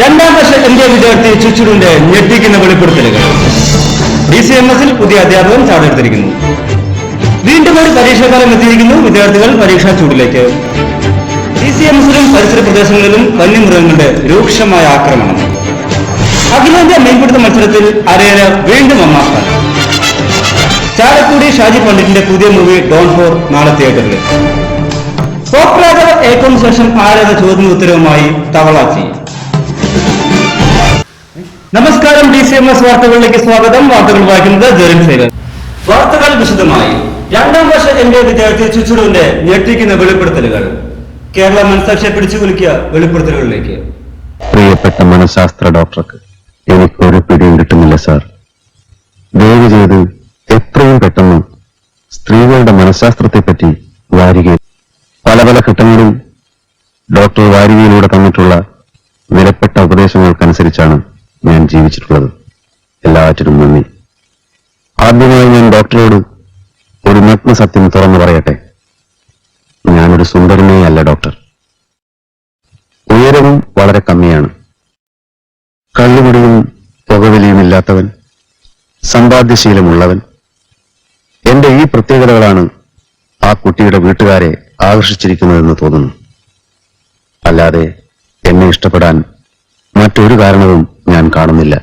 രണ്ടാം വർഷ MBA വിദ്യാർത്ഥി ചുച്ചുടിന്റെ ഞെട്ടിക്കുന്ന വെളിപ്പെടുത്തലുകൾ. DCMS-ൽ പുതിയ അധ്യാപകൻ ചാടെടുത്തിരിക്കുന്നു. വീണ്ടും ഒരു പരീക്ഷാകാലം എത്തിയിരിക്കുന്നു. വിദ്യാർത്ഥികൾ പരീക്ഷാ ചൂടിലേക്ക്. DCMS-ലും പരിസര പ്രദേശങ്ങളിലും വന്യമൃഗങ്ങളുടെ രൂക്ഷമായ ആക്രമണം. അഖിലേന്ത്യാ മീൻപിടുത്ത മത്സരത്തിൽ അരയര വീണ്ടും ഒന്നാം സ്ഥാനം. ചാലക്കുടി ഷാജി പണ്ഡിറ്റിന്റെ പുതിയ മൂവി ഡോൺ 4 നാളെ തിയേറ്ററിൽ. പോപ്പ് രാജാവ് ഏറ്റവും ശേഷം ആരെന്ന ചോദ്യം ഉത്തരവുമായി തവളാച്ചി. നമസ്കാരം, DCMS വാർത്തകളിലേക്ക് സ്വാഗതം. വാർത്തകൾ വായിക്കുന്നത് ജെറിൻ സൈലർ. വാർത്തകൾ വിശദമായി. രണ്ടാം വർഷ MBA വിദ്യാർത്ഥി ചുച്ചുടുവിന്റെ ഞെട്ടിക്കുന്ന വെളിപ്പെടുത്തലുകൾ. കേരള മനസാക്ഷിയെ പിടിച്ചുകുലുക്കിയ വെളിപ്പെടുത്തലുകളിലേക്ക്. പ്രിയപ്പെട്ട മനഃശാസ്ത്ര ഡോക്ടർക്ക് എനിക്കൊരു പിടിയും കിട്ടുന്നില്ല സാർ. ദയവ് ചെയ്ത് എത്രയും പെട്ടെന്ന് സ്ത്രീകളുടെ മനഃശാസ്ത്രത്തെപ്പറ്റി വാരികയിൽ പല പല ഘട്ടങ്ങളിൽ ഡോക്ടർ വാരികയിലൂടെ തന്നിട്ടുള്ള വിലപ്പെട്ട ഉപദേശങ്ങൾക്കനുസരിച്ചാണ് ഞാൻ ജീവിച്ചിട്ടുള്ളത്. എല്ലാറ്റിനും നന്ദി. ആദ്യമായി ഞാൻ ഡോക്ടറോട് ഒരു നഗ്ന സത്യം തുറന്നു പറയട്ടെ. ഞാനൊരു സുന്ദരനേ അല്ല ഡോക്ടർ. ഉയരവും വളരെ കമ്മിയാണ്. കള്ളുകുടിയും പുകവലിയുമില്ലാത്തവൻ, സമ്പാദ്യശീലമുള്ളവൻ. എന്റെ ഈ പ്രത്യേകതകളാണ് ആ കുട്ടിയുടെ വീട്ടുകാരെ ആകർഷിച്ചിരിക്കുന്നതെന്ന് തോന്നുന്നു. അല്ലാതെ എന്നെ ഇഷ്ടപ്പെടാൻ മറ്റൊരു കാരണവും ഞാൻ കാണുന്നില്ല.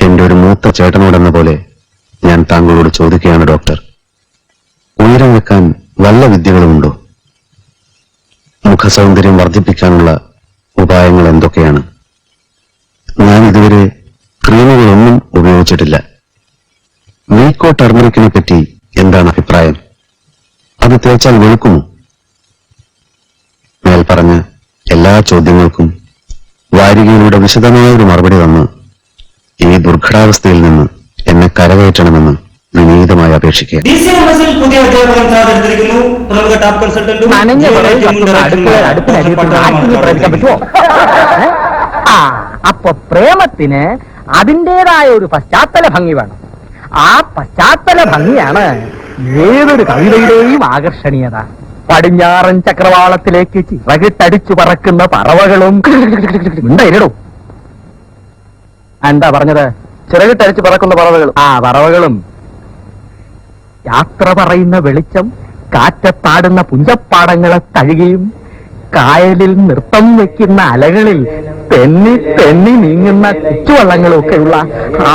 എന്റെ ഒരു മൂത്ത ചേട്ടനോടെന്ന പോലെ ഞാൻ താങ്കളോട് ചോദിക്കുകയാണ് ഡോക്ടർ, ഉയരം വെക്കാൻ വല്ല വിദ്യകളുമുണ്ടോ? മുഖസൗന്ദര്യം വർദ്ധിപ്പിക്കാനുള്ള ഉപായങ്ങൾ എന്തൊക്കെയാണ്? ഞാൻ ഇതുവരെ ക്രീമുകളൊന്നും ഉപയോഗിച്ചിട്ടില്ല. മീക്കോ ടർമറിക്കിനെ പറ്റി എന്താണ് അഭിപ്രായം? അത് തേച്ചാൽ വെളുക്കുമോ? മേൽപ്പറഞ്ഞ എല്ലാ ചോദ്യങ്ങൾക്കും വാരികയിലൂടെ വിശദമായൊരു മറുപടി തന്ന് ഈ ദുർഘടാവസ്ഥയിൽ നിന്ന് എന്നെ കരകയറ്റണമെന്ന് വിനീതമായി അപേക്ഷിക്കുക. അപ്പൊ പ്രേമത്തിന് അതിൻ്റെതായ ഒരു പശ്ചാത്തല ഭംഗി വേണം. ആ പശ്ചാത്തല ഭംഗിയാണ് ഏതൊരു കവിതയുടെയും ആകർഷണീയത. പടിഞ്ഞാറൻ ചക്രവാളത്തിലേക്ക് ചിറകിട്ടടിച്ചു പറക്കുന്ന പറവകളും ഉണ്ടായിരടോ. എന്താ പറഞ്ഞത്? ചിറകിട്ടടിച്ചു പറക്കുന്ന പറവകളും. ആ പറവകളും. യാത്ര പറയുന്ന വെളിച്ചം കാറ്റത്താടുന്ന പുഞ്ചപ്പാടങ്ങളെ തഴുകിയും കായലിൽ നൃത്തം വെക്കുന്ന അലകളിൽ തെന്നി തെന്നി നീങ്ങുന്ന ചുറ്റുവള്ളങ്ങളൊക്കെയുള്ള ആ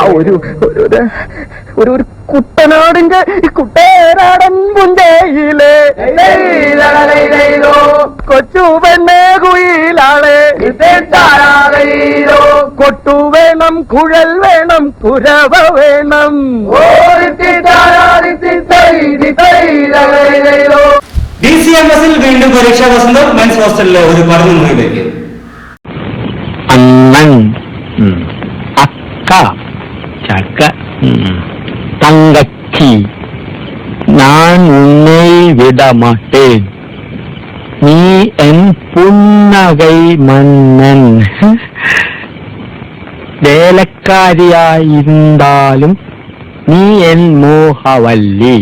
ഒരു കുട്ടനാടിന്റെ കുട്ടേനാടൻ പുഞ്ചയിലെ കൊച്ചു പെണ്ണേ കുയിലാളെ കൊട്ടു വേണം, കുഴൽ വേണം, കുരവ വേണം. DCMS-ൽ വീണ്ടും പരീക്ഷാ വസന്തം. മെൻസ് ഹോസ്റ്റലിലെ ഒരു പഠന മുറിയിലേക്ക്. അണ്ണൻ, അക്ക, ചക്ക, തങ്കച്ചി, நான் உன்னை விடமாட்டேன், நீ என் புன்னகை மன்னன். വേലക്കാരിയായിരുന്നാലും നീ എൻ മോഹവല്ലി,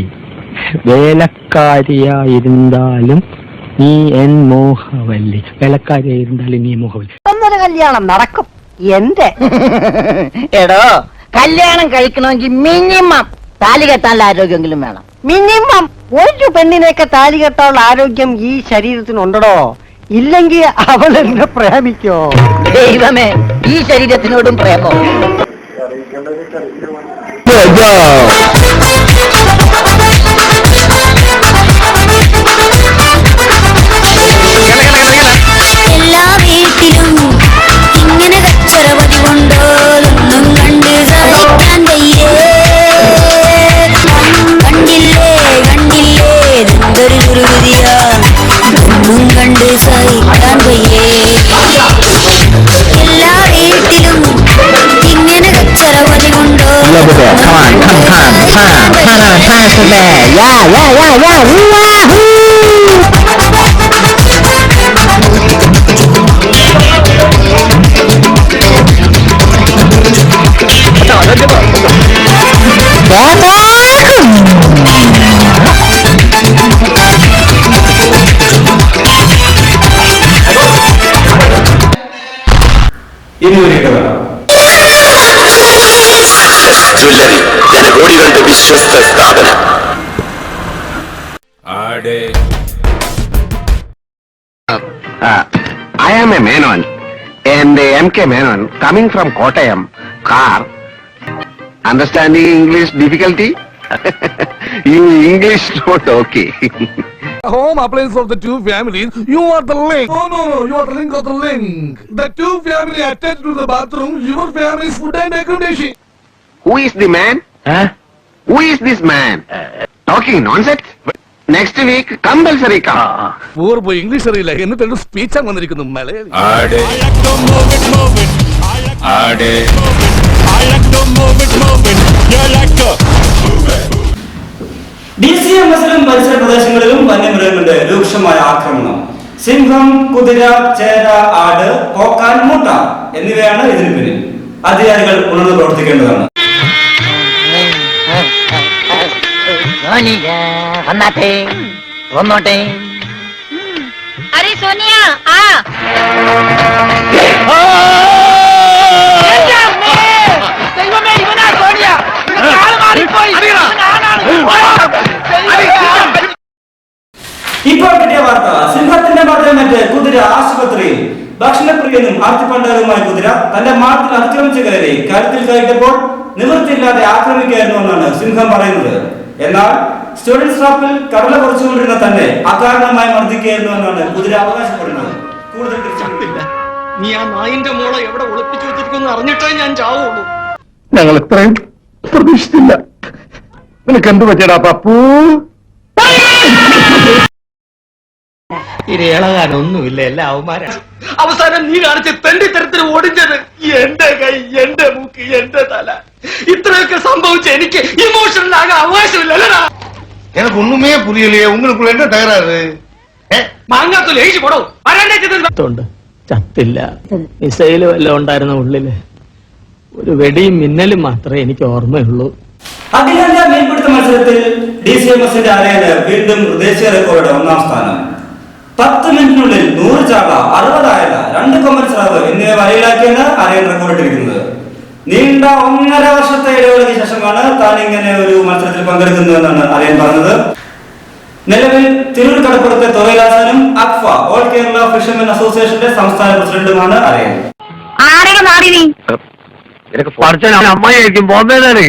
വേലക്കാരിയായിരുന്നാലും നീ എൻ മോഹവല്ലി, വേലക്കാരിയായിരുന്നാലും നീ മോഹവല്ലി. ഒന്നൊരു കല്യാണം നടക്കും എന്റെ. എടോ, കല്യാണം കഴിക്കണമെങ്കിൽ മിനിമം താലി കെട്ടാനുള്ള ആരോഗ്യമെങ്കിലും വേണം. മിനിമം ഒരു പെണ്ണിനെയൊക്കെ താലി കെട്ടാനുള്ള ആരോഗ്യം ഈ ശരീരത്തിനുണ്ടോ? ഇല്ലെങ്കിൽ അവൾ എന്നെ പ്രേമിക്കോ? ദൈവമേ, ഈ ശരീരത്തിനോടും പ്രേമോ? എല്ലാ വീട്ടിലും ഇങ്ങനെ കച്ചറവതി കൊണ്ടോ ഒന്നും കണ്ട് സഹിക്കാൻ വയ്യേ. കണ്ടില്ലേ കണ്ടില്ലേ എന്തൊരു ദുർഗതിയാ, ഒന്നും കണ്ട് സഹിക്കാൻ വയ്യേ. എല്ലാ വീട്ടിലും ഇങ്ങനെ കച്ചറവതി കൊണ്ടോ ഇതുവരെയൊക്കെ വരാം. ജ്വല്ലറി ജനകോടികളുടെ വിശ്വസ്ത സ്ഥാപനം. I am a Menon, and M.K. Menon, coming from Kottayam, car. Understanding English difficulty? You English not okay. Home appliance of the two families, you are the link. No, you are the link of the link. The two families attached to the bathroom, your family's food and accommodation. Who is the man? Who is this man? Talking nonsense? Next week, compulsory come. Poor boy, English അറിയില്ല എന്നിട്ട് speech ആണ് വന്നിരിക്കുന്നു മലയാളി. DCMSലും പരിസര പ്രദേശങ്ങളിലും വന്യമൃഗങ്ങളുടെ രൂക്ഷമായ ആക്രമണം. സിംഹം, കുതിര, ചേര, ആട്, കോക്കാൻ, മൂട്ട എന്നിവയാണ് ഇതിന് പിന്നിൽ. അധികാരികൾ ഉണർന്നു പ്രവർത്തിക്കേണ്ടതാണ്. अरे सोनिया आ ഇപ്പോൾ കിട്ടിയ വാർത്ത, സിംഹത്തിന്റെ മർദ്ദനമേറ്റ് കുതിര ആശുപത്രിയിൽ. ഭക്ഷണപ്രിയനും ആർത്തിപ്പണ്ടാരുമായ കുതിര തന്റെ മാളത്തിൽ അതിക്രമിച്ചു കയറി കരുത്തിൽ കയറ്റപ്പോൾ നിവൃത്തിയില്ലാതെ ആക്രമിക്കുകയായിരുന്നു എന്നാണ് സിംഹം പറയുന്നത്. എന്നാൽ സ്റ്റുഡന്റ് സ്റ്റാഫിൽ കടല കുറച്ചുകൊണ്ടിരുന്ന തന്നെ അകാരണമായി മർദ്ദിക്കുകയായിരുന്നു എന്നാണ് കുതിര അവകാശപ്പെടുന്നത്. കൂടുതൽ നീ ആ നായിന്റെ മോളെ എവിടെ ഒളിപ്പിച്ചു വെച്ചിരിക്കുന്നു അറിഞ്ഞിട്ടേ ഞാൻ ചാവുള്ളൂ. ഞങ്ങൾ ഇത്രയും പ്രതീക്ഷിച്ചില്ല. നിനക്ക് എന്ത് പറ്റിയടാ പപ്പു? ഇരേളകാനൊന്നുമില്ല, എല്ലാം അവന്മാരാണ്. അവസാനം നീ കാണിച്ച തെണ്ടി തരത്തിൽ ഓടിച്ചത് എന്റെ കൈ, എന്റെ മൂക്ക്, എന്റെ തല. ഇത്രയൊക്കെ സംഭവിച്ച എനിക്ക് ഇമോഷണൽ ആകാൻ അവകാശമില്ലല്ലടാ. எனக்கு ஒண்ணுமே புரியலையே, உங்களுக்குள்ள என்ன தகராறு? മാങ്ങാത്തു ലേശി പോടോ. ചത്തില്ല, മിസൈല് വല്ലതും ഉണ്ടായിരുന്ന ഉള്ളില്. ഒരു വെടിയും മിന്നലും മാത്രമേ എനിക്ക് ഓർമ്മയുള്ളൂ. അഖിലേന്ത്യ മീൻപിടുത്ത മത്സരത്തിൽ DCMSന്റെ അരയന് വീണ്ടും ദേശീയ റെക്കോർഡ് 1ാം സ്ഥാനം. 10 മിനിറ്റിനുള്ളിൽ 100 ചാള, 60 അയല, 2 കൊമ്പൻ സ്രാവ് എന്നിവ വലയിലാക്കിയാണ് അരയൻ റെക്കോർഡിട്ടിരിക്കുന്നത്. നീണ്ട 1.5 വർഷത്തെ ഇടവേളയ്ക്ക് ശേഷമാണ് താൻ ഇങ്ങനെ ഒരു മത്സരത്തിൽ പങ്കെടുക്കുന്നതെന്നാണ് അരയൻ പറഞ്ഞത്. നിലവിൽ തിരൂർ കടപ്പുറത്തെ തൊഴിലാസനും അക്ഫ ഓൾ കേരള ഫിഷർമെൻ അസോസിയേഷന്റെ സംസ്ഥാന പ്രസിഡന്റുമാണ് അരയൻ. അമ്മായിരിക്കും ബോംബെന്നാണ്.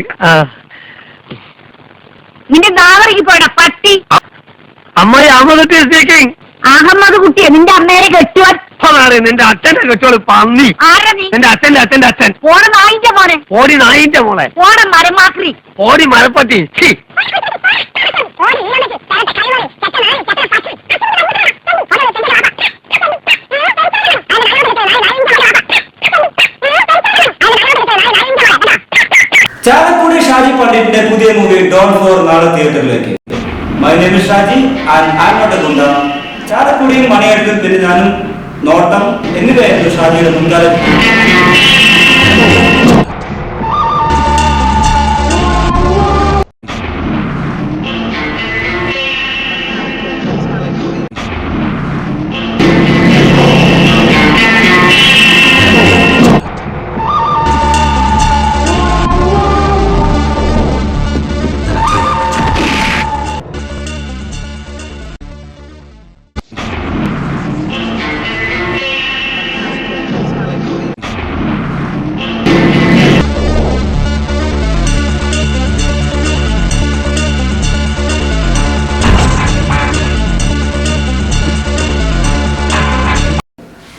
നിന്റെ ദാവറിക്ക് പോയടാ പട്ടി. അമ്മായി അഹമ്മദ് സ്പീക്കിംഗ്. അഹമ്മദ് കുട്ടിയെ നിന്റെ അമ്മേനെ കെട്ടുവാൻ. നിന്റെ അച്ഛന്റെ കെട്ടോള് പന്നി. ആരാ നീ? എന്റെ അച്ഛന്റെ അച്ഛൻ. പോണ നായിന്റെ മോനെ. ഓടി നായിന്റെ മോളെ. പോണ മരമാക്രി. ഓടി മരപ്പട്ടി. ചാലക്കുടി ഷാജി പണ്ഡിറ്റിന്റെ പുതിയ മൂവി ഡോൺ 4 നാളെ തിയേറ്ററിലേക്ക്. My name is Shaji and I am not a goonda. ചാലക്കുടിയും മണിയായിട്ടും പിന്നെ ഞാനും നോട്ടം എന്നിവയായിരുന്നു ഷാജിയുടെ മുൻകാല.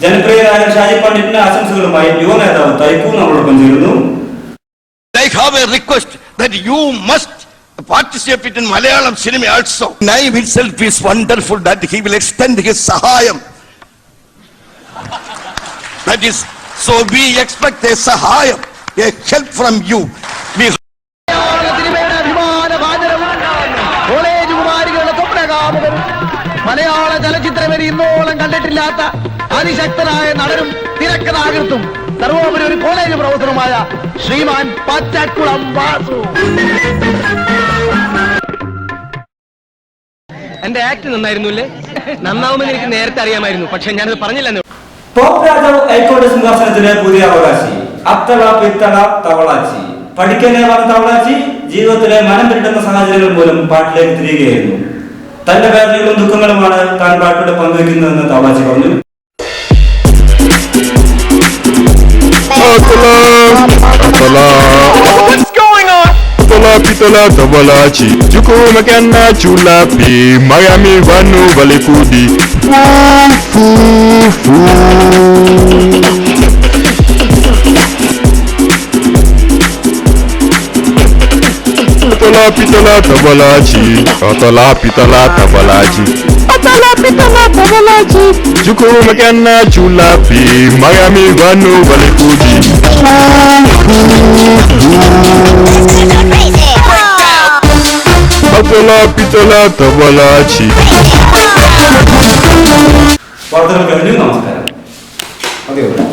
ജനപ്രിയരായ ഷാജി പണ്ഡിറ്റിന്റെ ആശംസകളുമായി യുവ നേതാവ് തൈക്കൂ നമ്മളോടൊപ്പം ചേരുന്നു. I have a request that you must participate in Malayalam cinema also. Name itself is wonderful that he will extend his sahayam. That is, so we expect a sahayam, a help from you. We മലയാള ചലച്ചിത്രമേരി ഇന്നോളം കണ്ടിട്ടില്ലാത്ത അതിശക്തനായ നടനും തിരക്കഥാകൃത്തും സർവോപരി ഒരു college പ്രൊഫസറുമായ ശ്രീമാൻ പച്ചക്കുളം വാസു. എന്റെ act നന്നായിരുന്നു അല്ലേ? നന്നാവുമെന്ന് എനിക്ക് നേരത്തെ അറിയാമായിരുന്നു, പക്ഷെ ഞാനത് പറഞ്ഞില്ലെന്ന്. പോപ്പ് രാജാവ് ഹൈക്കോടതി സിംഹാസനത്തിലെ പുതിയ അവകാശി. അത്തള പിത്തള തവളാച്ചി. പഠിക്കാനേവാണ് തവളാച്ചി. ജീവിതത്തിലെ മനം പിരിട്ടുന്ന സാഹചര്യങ്ങൾ മൂലം പാട്ടിലേക്ക് തിരികെയായിരുന്നു. തന്റെ വേദനകളും ദുഃഖങ്ങളുമാണ് താൻ പാട്ടിലൂടെ പങ്കുവയ്ക്കുന്നതെന്ന് തവളാച്ചി പറഞ്ഞു. Pitola pitola tabalachi, juko makana chulapi, Miami vanu valikudi. Fu fu fu. Pitola pitola tabalachi, pitola pitola tabalachi, pitola pitola tabalachi, juko makana chulapi, Miami vanu valikudi. Pitola pitola tabalachi. വാർത്തകൾ കഴിഞ്ഞു. നമസ്കാരം. അതെയോ?